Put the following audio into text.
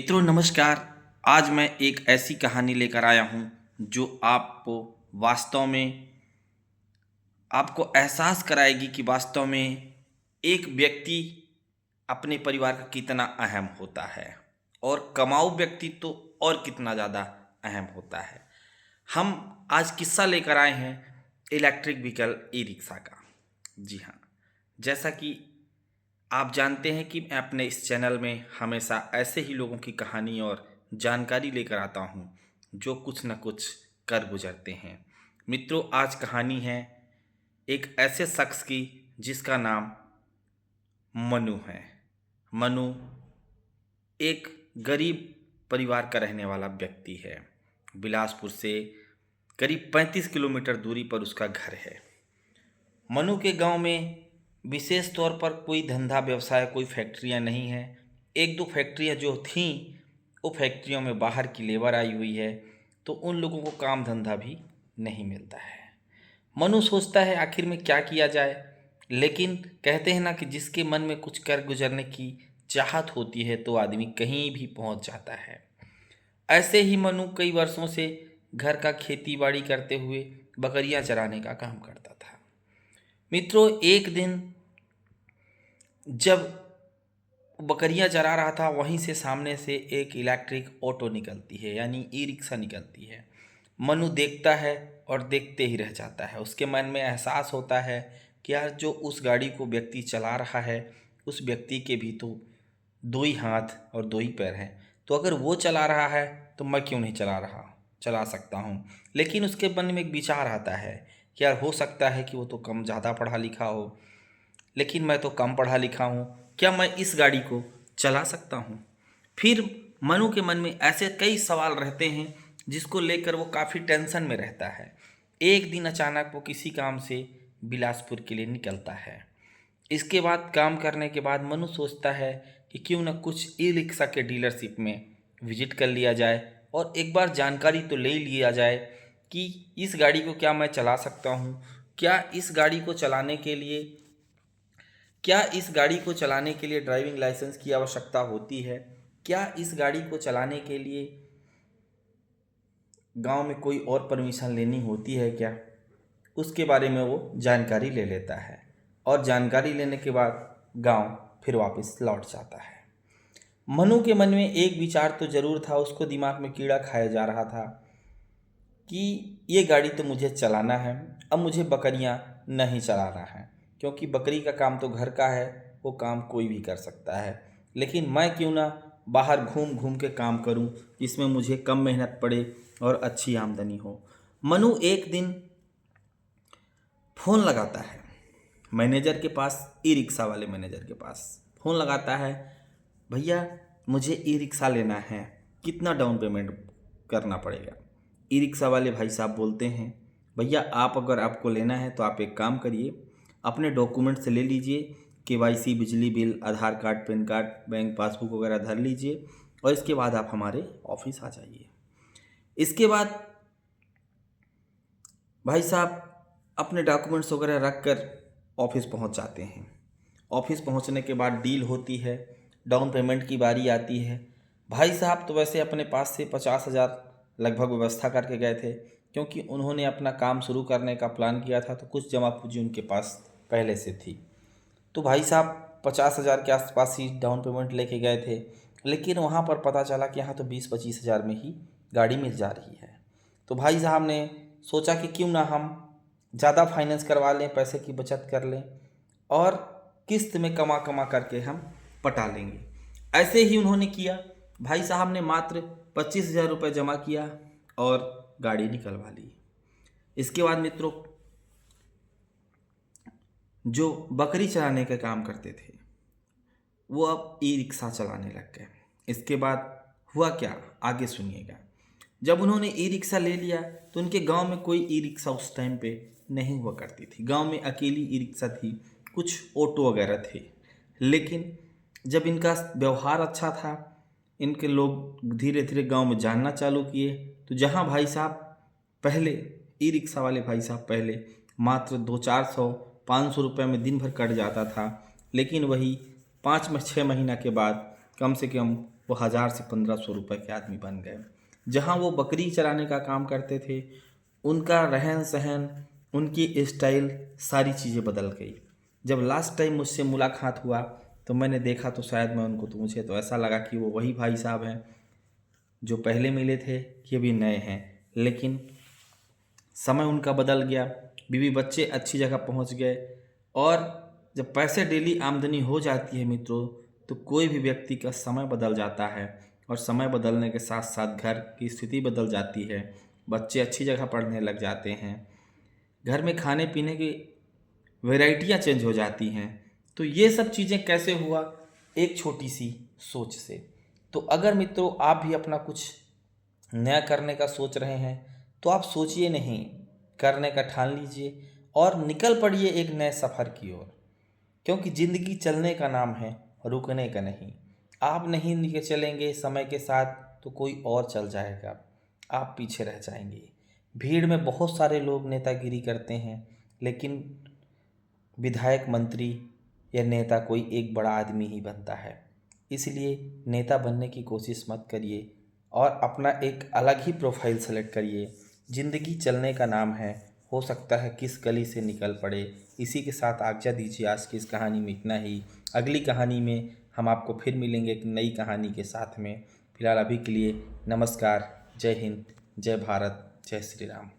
मित्रों नमस्कार। आज मैं एक ऐसी कहानी लेकर आया हूँ जो आपको वास्तव में आपको एहसास कराएगी कि वास्तव में एक व्यक्ति अपने परिवार का कितना अहम होता है और कमाऊ व्यक्ति तो और कितना ज़्यादा अहम होता है। हम आज किस्सा लेकर आए हैं इलेक्ट्रिक व्हीकल ई रिक्शा का। जी हाँ, जैसा कि आप जानते हैं कि मैं अपने इस चैनल में हमेशा ऐसे ही लोगों की कहानी और जानकारी लेकर आता हूँ जो कुछ न कुछ कर गुजरते हैं। मित्रों, आज कहानी है एक ऐसे शख्स की जिसका नाम मनु है। मनु एक गरीब परिवार का रहने वाला व्यक्ति है। बिलासपुर से करीब 35 किलोमीटर दूरी पर उसका घर है। मनु के गांव में विशेष तौर पर कोई धंधा व्यवसाय, कोई फैक्ट्रियां नहीं हैं। एक दो फैक्ट्रियां जो थीं वो फैक्ट्रियों में बाहर की लेबर आई हुई है, तो उन लोगों को काम धंधा भी नहीं मिलता है। मनु सोचता है आखिर में क्या किया जाए, लेकिन कहते हैं ना कि जिसके मन में कुछ कर गुजरने की चाहत होती है तो आदमी कहीं भी पहुंच जाता है। ऐसे ही मनु कई वर्षों से घर का खेती बाड़ी करते हुए बकरियां चराने का काम करता था। मित्रों, एक दिन जब बकरियां चरा रहा था, वहीं से सामने से एक इलेक्ट्रिक ऑटो निकलती है, यानी ई रिक्शा निकलती है। मनु देखता है और देखते ही रह जाता है। उसके मन में एहसास होता है कि यार, जो उस गाड़ी को व्यक्ति चला रहा है उस व्यक्ति के भी तो दो ही हाथ और दो ही पैर हैं, तो अगर वो चला रहा है तो मैं क्यों नहीं चला सकता हूँ। लेकिन उसके मन में एक विचार आता है कि यार, हो सकता है कि वो तो कम ज़्यादा पढ़ा लिखा हो, लेकिन मैं तो कम पढ़ा लिखा हूँ, क्या मैं इस गाड़ी को चला सकता हूँ। फिर मनु के मन में ऐसे कई सवाल रहते हैं जिसको लेकर वो काफ़ी टेंशन में रहता है। एक दिन अचानक वो किसी काम से बिलासपुर के लिए निकलता है। इसके बाद काम करने के बाद मनु सोचता है कि क्यों न कुछ ई रिक्शा के डीलरशिप में विजिट कर लिया जाए और एक बार जानकारी तो ले लिया जाए कि इस गाड़ी को क्या मैं चला सकता हूँ, क्या इस गाड़ी को चलाने के लिए ड्राइविंग लाइसेंस की आवश्यकता होती है, क्या इस गाड़ी को चलाने के लिए गांव में कोई और परमिशन लेनी होती है क्या। उसके बारे में वो जानकारी ले लेता है और जानकारी लेने के बाद गांव फिर वापस लौट जाता है। मनु के मन में एक विचार तो जरूर था, उसको दिमाग में कीड़ा खाया जा रहा था कि ये गाड़ी तो मुझे चलाना है, अब मुझे बकरियां नहीं चलाना है, क्योंकि बकरी का काम तो घर का है, वो काम कोई भी कर सकता है। लेकिन मैं क्यों ना बाहर घूम घूम के काम करूं, जिसमें मुझे कम मेहनत पड़े और अच्छी आमदनी हो। मनु एक दिन फ़ोन लगाता है मैनेजर के पास, ई रिक्शा वाले मैनेजर के पास फ़ोन लगाता है, भैया मुझे ई रिक्शा लेना है, कितना डाउन पेमेंट करना पड़ेगा। ई रिक्शा वाले भाई साहब बोलते हैं, भैया अगर आपको लेना है तो आप एक काम करिए, अपने डॉक्यूमेंट से ले लीजिए, केवाईसी, बिजली bill, Aadhaar card, PAN card, bank passbook वगैरह धर लीजिए और इसके बाद आप हमारे ऑफिस आ जाइए। इसके बाद भाई साहब अपने डॉक्यूमेंट्स वगैरह रख कर ऑफिस पहुंच जाते हैं। ऑफिस पहुंचने के बाद डील होती है, डाउन पेमेंट की बारी आती है। भाई साहब तो वैसे अपने पास से 50,000 लगभग व्यवस्था करके गए थे, क्योंकि उन्होंने अपना काम शुरू करने का प्लान किया था, तो कुछ जमा पूंजी उनके पास पहले से थी। तो भाई साहब 50,000 के आसपास ही डाउन पेमेंट लेके गए थे, लेकिन वहाँ पर पता चला कि यहाँ तो 20-25 हज़ार में ही गाड़ी मिल जा रही है। तो भाई साहब ने सोचा कि क्यों ना हम ज़्यादा फाइनेंस करवा लें, पैसे की बचत कर लें और किस्त में कमा कमा करके हम पटा लेंगे। ऐसे ही उन्होंने किया। भाई साहब ने मात्र 25,000 रुपये जमा किया और गाड़ी निकलवा ली। इसके बाद मित्रों, जो बकरी चलाने का काम करते थे वो अब ई रिक्शा चलाने लग गए। इसके बाद हुआ क्या, आगे सुनिएगा। जब उन्होंने ई रिक्शा ले लिया तो उनके गांव में कोई ई रिक्शा उस टाइम पे नहीं हुआ करती थी। गांव में अकेली ई रिक्शा थी, कुछ ऑटो वगैरह थे। लेकिन जब इनका व्यवहार अच्छा था, इनके लोग धीरे धीरे गांव में जानना चालू किए, तो जहां भाई साहब पहले ई रिक्शा वाले भाई साहब पहले मात्र 200-400-500 रुपये में दिन भर कट जाता था, लेकिन वही 5-6 महीना के बाद कम से कम वो 1000 से 1500 रुपए के आदमी बन गए। जहाँ वो बकरी चराने का काम करते थे, उनका रहन सहन, उनकी स्टाइल, सारी चीज़ें बदल गई। जब लास्ट टाइम मुझसे मुलाकात हुआ तो मैंने देखा तो शायद मैं उनको, तो मुझे तो ऐसा लगा कि वो वही भाई साहब हैं जो पहले मिले थे, कि अभी नए हैं। लेकिन समय उनका बदल गया, बीवी बच्चे अच्छी जगह पहुंच गए। और जब पैसे डेली आमदनी हो जाती है मित्रों, तो कोई भी व्यक्ति का समय बदल जाता है। और समय बदलने के साथ साथ घर की स्थिति बदल जाती है, बच्चे अच्छी जगह पढ़ने लग जाते हैं, घर में खाने पीने की वैरायटियाँ चेंज हो जाती हैं। तो ये सब चीज़ें कैसे हुआ? एक छोटी सी सोच से। तो अगर मित्रों आप भी अपना कुछ नया करने का सोच रहे हैं तो आप सोचिए नहीं, करने का ठान लीजिए और निकल पड़िए एक नए सफ़र की ओर। क्योंकि ज़िंदगी चलने का नाम है, रुकने का नहीं। आप नहीं निकल चलेंगे समय के साथ तो कोई और चल जाएगा, आप पीछे रह जाएंगे। भीड़ में बहुत सारे लोग नेतागिरी करते हैं, लेकिन विधायक, मंत्री या नेता कोई एक बड़ा आदमी ही बनता है। इसलिए नेता बनने की कोशिश मत करिए और अपना एक अलग ही प्रोफाइल सेलेक्ट करिए। ज़िंदगी चलने का नाम है, हो सकता है किस गली से निकल पड़े। इसी के साथ आज्ञा दीजिए, आज की इस कहानी में इतना ही। अगली कहानी में हम आपको फिर मिलेंगे एक नई कहानी के साथ में। फिलहाल अभी के लिए नमस्कार, जय हिंद, जय भारत, जय श्री राम।